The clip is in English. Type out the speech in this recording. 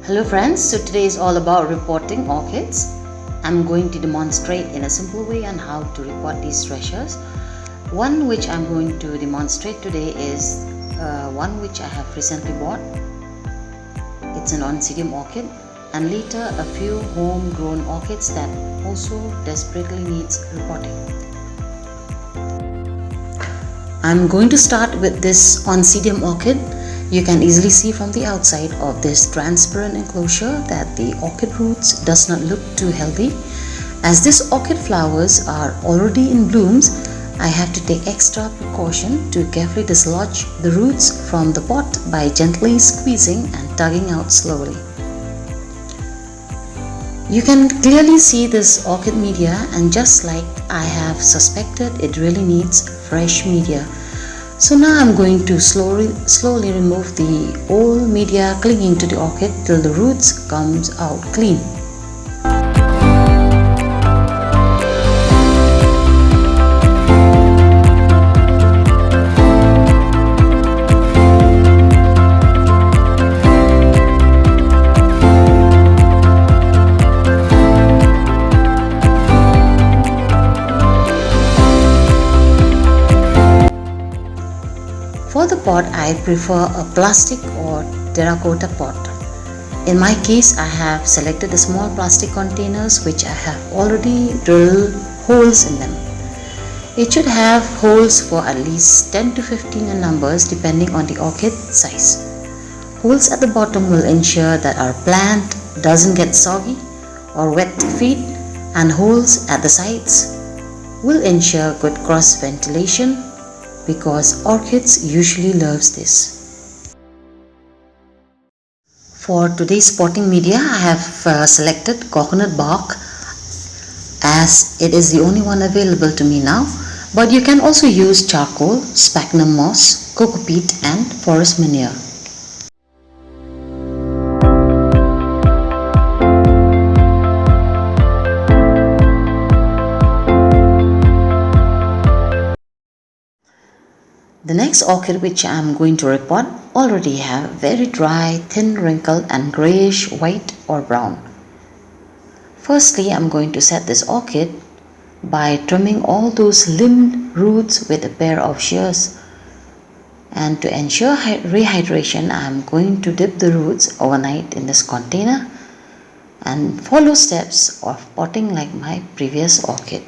Hello friends, so today is all about repotting orchids. I'm going to demonstrate in a simple way on how to repot these treasures. One which I'm going to demonstrate today is one which I have recently bought. It's an CDM orchid, and later a few homegrown orchids that also desperately needs repotting. I'm going to start with this CDM orchid. You can easily see from the outside of this transparent enclosure that the orchid roots does not look too healthy. As these orchid flowers are already in blooms, I have to take extra precaution to carefully dislodge the roots from the pot by gently squeezing and tugging out slowly. You can clearly see this orchid media, and just like I have suspected, it really needs fresh media. So now I'm going to slowly remove the old media clinging to the orchid till the roots comes out clean. For the pot, I prefer a plastic or terracotta pot. In my case, I have selected the small plastic containers which I have already drilled holes in them. It should have holes for at least 10 to 15 in numbers depending on the orchid size. Holes at the bottom will ensure that our plant doesn't get soggy or wet feet, and holes at the sides will ensure good cross ventilation, because orchids usually loves this. For today's potting media, I have selected coconut bark as it is the only one available to me now, but you can also use charcoal, sphagnum moss, coco peat and forest manure. The next orchid which I am going to repot already have very dry, thin, wrinkled and grayish white or brown. Firstly, I am going to set this orchid by trimming all those limbed roots with a pair of shears. And to ensure rehydration, I am going to dip the roots overnight in this container and follow steps of potting like my previous orchid.